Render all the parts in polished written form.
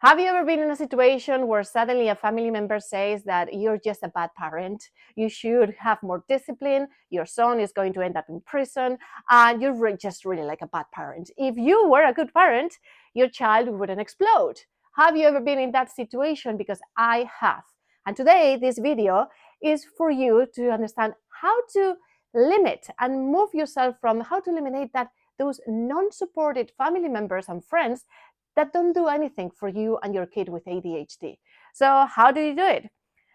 Have you ever been in a situation where suddenly a family member says that you're just a bad parent, you should have more discipline, your son is going to end up in prison, and you're just really like a bad parent? If you were a good parent, your child wouldn't explode. Have you ever been in that situation? Because I have. And today, this video is for you to understand how to limit and move yourself from how to eliminate those non-supported family members and friends that don't do anything for you and your kid with ADHD. So how do you do it?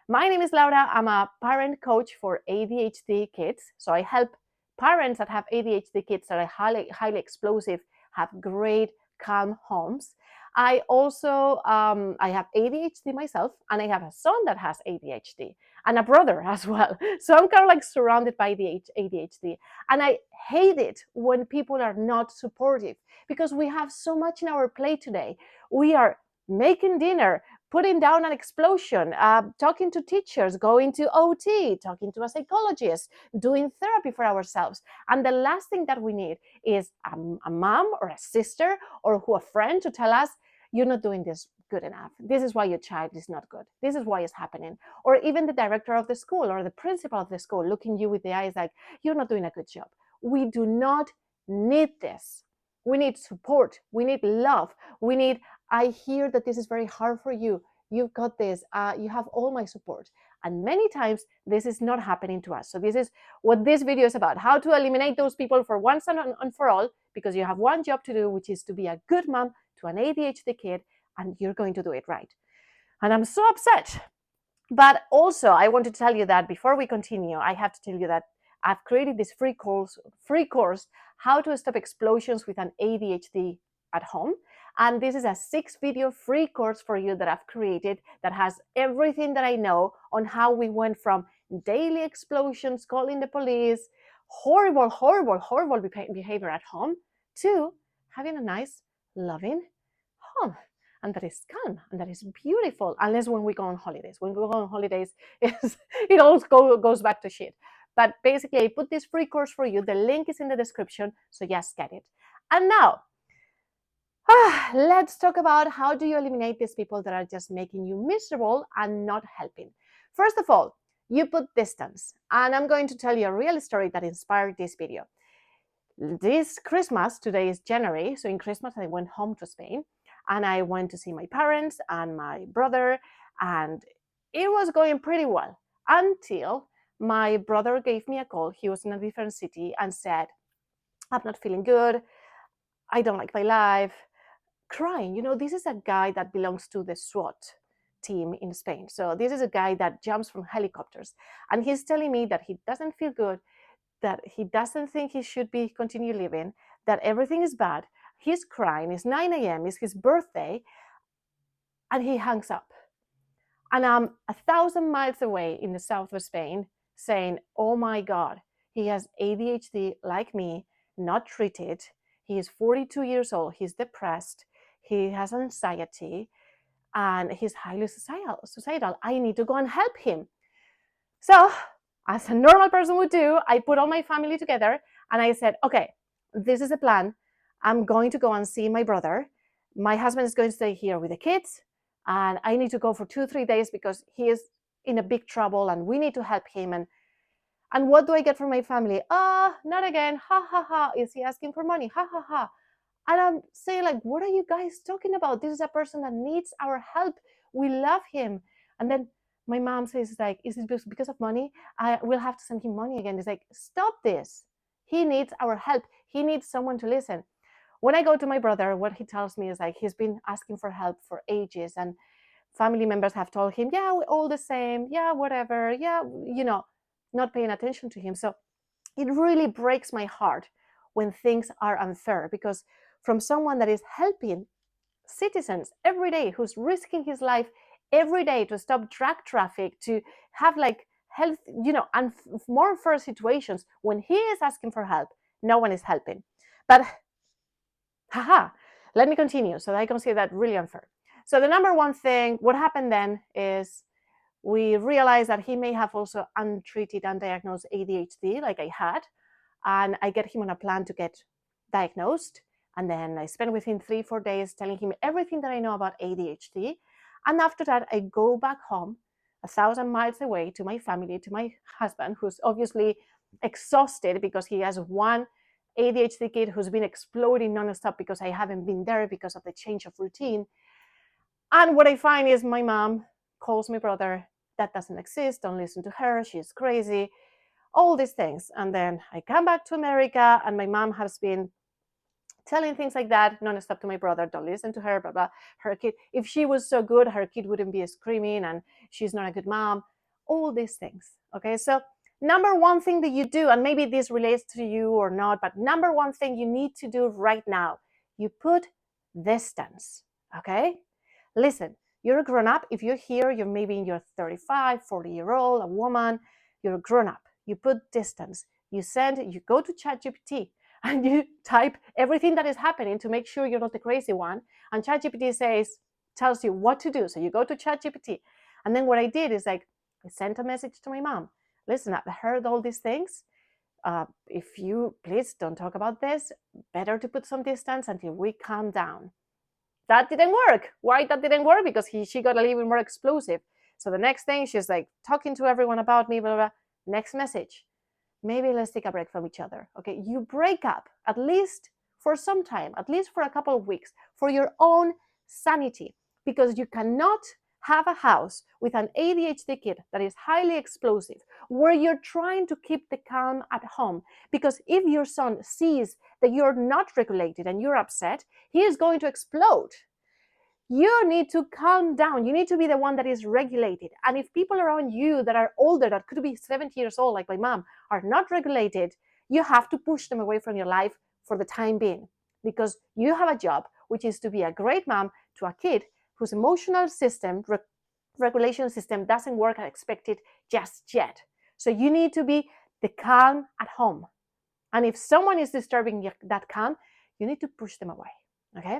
My name is Laura. I'm a parent coach for ADHD kids. So I help parents that have ADHD kids that are highly explosive have great, calm homes. I also I have ADHD myself, and I have a son that has ADHD and a brother as well. So I'm kind of like surrounded by the ADHD, and I hate it when people are not supportive because we have so much in our plate today. We are making dinner, putting down an explosion, talking to teachers, going to OT, talking to a psychologist, doing therapy for ourselves. And the last thing that we need is a mom or a sister or a friend to tell us, you're not doing this good enough. This is why your child is not good. This is why it's happening. Or even the director of the school or the principal of the school looking you with the eyes like, you're not doing a good job. We do not need this. We need support. We need love. We need, I hear that this is very hard for you. You've got this. You have all my support. And many times this is not happening to us. So this is what this video is about, how to eliminate those people for once and for all, because you have one job to do, which is to be a good mom to an ADHD kid, and you're going to do it right. And I'm so upset. But also, I want to tell you that before we continue, I have to tell you that I've created this free course, How to Stop Explosions with an ADHD at Home. And this is a 6-video free course for you that I've created that has everything that I know on how we went from daily explosions, calling the police, horrible behavior at home, to having a nice, loving home. And that is calm and that is beautiful, unless when we go on holidays. When we go on holidays, it all goes back to shit. But basically, I put this free course for you. The link is in the description, so just get it. And now, let's talk about how do you eliminate these people that are just making you miserable and not helping. First of all, you put distance. And I'm going to tell you a real story that inspired this video. This Christmas, today is January, so in Christmas I went home to Spain and I went to see my parents and my brother, and it was going pretty well until my brother gave me a call. He was in a different city and said, I'm not feeling good. I don't like my life. Crying. This is a guy that belongs to the SWAT team in Spain. So this is a guy that jumps from helicopters. And he's telling me that he doesn't feel good, that he doesn't think he should be continue living, that everything is bad. He's crying. It's 9 a.m. It's his birthday. And he hangs up. And I'm 1,000 miles away in the south of Spain saying, oh my God, he has ADHD like me, not treated. He is 42 years old. He's depressed. He has anxiety. And he's highly suicidal. I need to go and help him. So, as a normal person would do, I put all my family together and I said, okay, this is a plan. I'm going to go and see my brother. My husband is going to stay here with the kids. And I need to go for 2-3 days because he is in a big trouble and we need to help him. And what do I get from my family? Not again. Ha, ha, ha. Is he asking for money? Ha, ha, ha. And I'm saying, like, what are you guys talking about? This is a person that needs our help. We love him. And then my mom says, like, is it because of money? I will have to send him money again. It's like, stop this. He needs our help. He needs someone to listen. When I go to my brother, what he tells me is like, he's been asking for help for ages and family members have told him, yeah, we're all the same. Yeah, whatever. Yeah, not paying attention to him. So it really breaks my heart when things are unfair, because from someone that is helping citizens every day, who's risking his life every day to stop drug traffic, to have like health, and more fair situations, when he is asking for help, no one is helping. But let me continue. So I consider that really unfair. So the number one thing, what happened then is we realized that he may have also untreated, undiagnosed ADHD like I had. And I get him on a plan to get diagnosed. And then I spend with him 3-4 days telling him everything that I know about ADHD. And after that, I go back home 1,000 miles away to my family, to my husband, who's obviously exhausted because he has one ADHD kid who's been exploding nonstop because I haven't been there because of the change of routine. And what I find is my mom calls my brother, that doesn't exist, don't listen to her, she's crazy, all these things. And then I come back to America and my mom has been telling things like that nonstop to my brother, don't listen to her, blah, blah. Her kid, if she was so good, her kid wouldn't be screaming and she's not a good mom, all these things. Okay, so number one thing that you do, and maybe this relates to you or not, but number one thing you need to do right now, you put distance. Okay, listen, you're a grown up. If you're here, you're maybe in your 35, 40-year-old, a woman, you're a grown up. You put distance. You go to ChatGPT and you type everything that is happening to make sure you're not the crazy one. And ChatGPT tells you what to do. So you go to ChatGPT. And then what I did is I sent a message to my mom. Listen, I've heard all these things. If you please don't talk about this, better to put some distance until we calm down. That didn't work. Why that didn't work? Because she got a little bit more explosive. So the next thing, she's like talking to everyone about me, blah, blah, blah. Next message, maybe let's take a break from each other. Okay, you break up at least for some time, at least for a couple of weeks, for your own sanity, because you cannot have a house with an ADHD kid that is highly explosive, where you're trying to keep the calm at home. Because if your son sees that you're not regulated and you're upset, he is going to explode. You need to calm down. You need to be the one that is regulated. And if people around you that are older, that could be 70 years old, like my mom, are not regulated, you have to push them away from your life for the time being. Because you have a job, which is to be a great mom to a kid whose emotional system, regulation system doesn't work as expected just yet. So you need to be the calm at home. And if someone is disturbing that calm, you need to push them away, okay?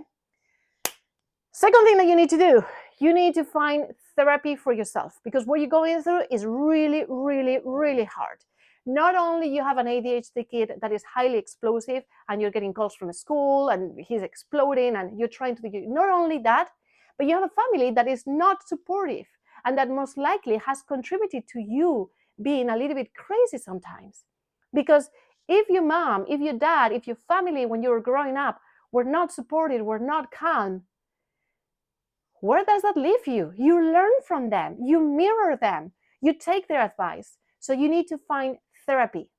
Second thing that you need to do, you need to find therapy for yourself, because what you're going through is really, really, really hard. Not only you have an ADHD kid that is highly explosive and you're getting calls from school and he's exploding and you're trying to do, not only that, but you have a family that is not supportive and that most likely has contributed to you being a little bit crazy sometimes. Because if your mom, if your dad, if your family when you were growing up were not supported, were not calm, where does that leave you? You learn from them, you mirror them, you take their advice. So you need to find therapy.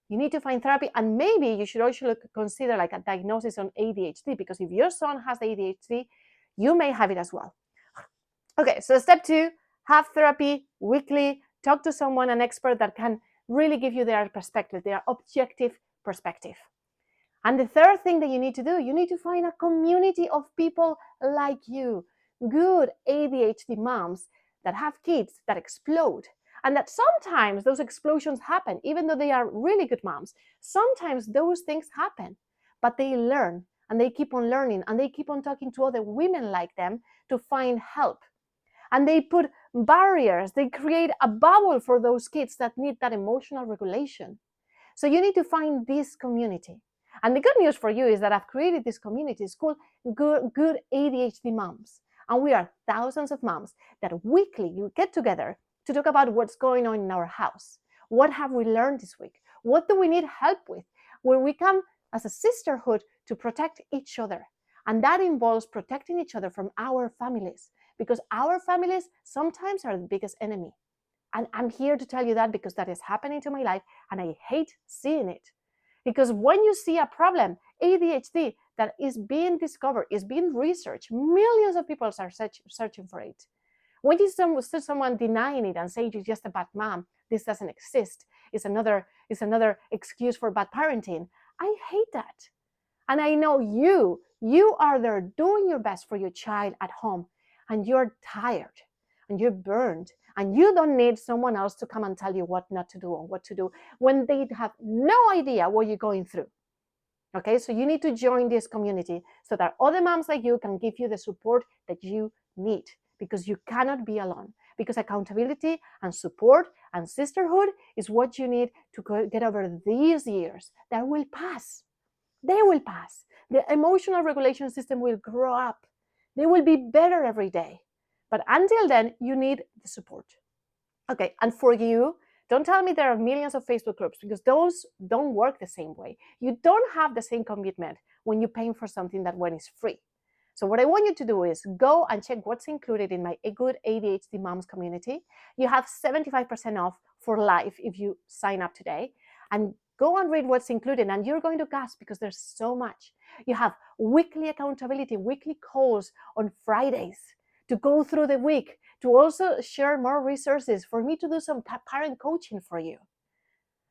You need to find therapy, and maybe you should also consider like a diagnosis on ADHD, because if your son has ADHD, you may have it as well. Okay, so step 2, have therapy weekly, talk to someone, an expert that can really give you their perspective, their objective perspective. And the third thing that you need to do, you need to find a community of people like you, good ADHD moms that have kids that explode. And that sometimes those explosions happen, even though they are really good moms. Sometimes those things happen, but they learn and they keep on learning and they keep on talking to other women like them to find help. And they put barriers, they create a bubble for those kids that need that emotional regulation. So you need to find this community. And the good news for you is that I've created this community. It's called Good ADHD Moms. And we are thousands of moms that weekly you get together to talk about what's going on in our house. What have we learned this week? What do we need help with? Where we come as a sisterhood to protect each other. And that involves protecting each other from our families, because our families sometimes are the biggest enemy. And I'm here to tell you that because that is happening to my life and I hate seeing it. Because when you see a problem, ADHD, that is being discovered, is being researched, millions of people are searching for it. When you see someone denying it and say you're just a bad mom, this doesn't exist, it's another excuse for bad parenting, I hate that. And I know you are there doing your best for your child at home, and you're tired and you're burned, and you don't need someone else to come and tell you what not to do or what to do when they have no idea what you're going through. Okay, so you need to join this community so that other moms like you can give you the support that you need, because you cannot be alone. Because accountability and support and sisterhood is what you need to get over these years that will pass. They will pass. The emotional regulation system will grow up. They will be better every day. But until then, you need the support. Okay, and for you, don't tell me there are millions of Facebook groups, because those don't work the same way. You don't have the same commitment when you're paying for something that when is free. So what I want you to do is go and check what's included in my Good ADHD Moms community. You have 75% off for life if you sign up today. And go and read what's included, and you're going to gasp because there's so much. You have weekly accountability, weekly calls on Fridays to go through the week, to also share more resources, for me to do some parent coaching for you.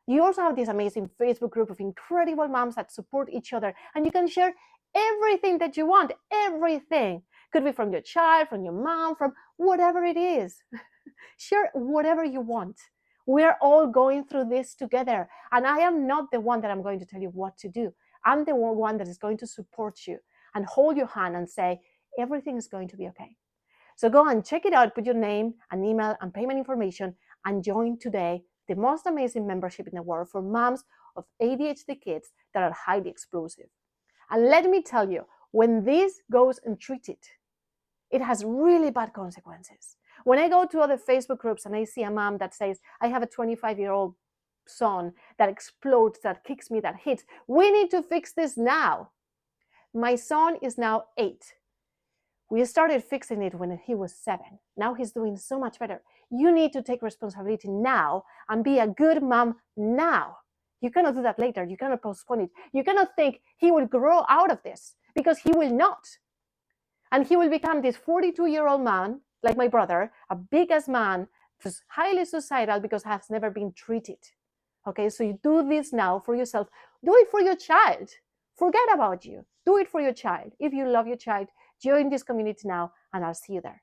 You also have this amazing Facebook group of incredible moms that support each other, and you can share everything that you want, everything. Could be from your child, from your mom, from whatever it is. Share whatever you want. We're all going through this together, and I am not the one that I'm going to tell you what to do. I'm the one that is going to support you and hold your hand and say, everything is going to be okay. So go and check it out, put your name and email and payment information, and join today the most amazing membership in the world for moms of ADHD kids that are highly explosive. And let me tell you, when this goes untreated, it has really bad consequences. When I go to other Facebook groups and I see a mom that says, I have a 25-year-old son that explodes, that kicks me, that hits, we need to fix this now. My son is now 8. We started fixing it when he was 7. Now he's doing so much better. You need to take responsibility now and be a good mom now. You cannot do that later. You cannot postpone it. You cannot think he will grow out of this, because he will not. And he will become this 42-year-old man, like my brother, a big-ass man, who's highly suicidal because has never been treated. Okay, so you do this now for yourself. Do it for your child. Forget about you. Do it for your child. If you love your child, join this community now, and I'll see you there.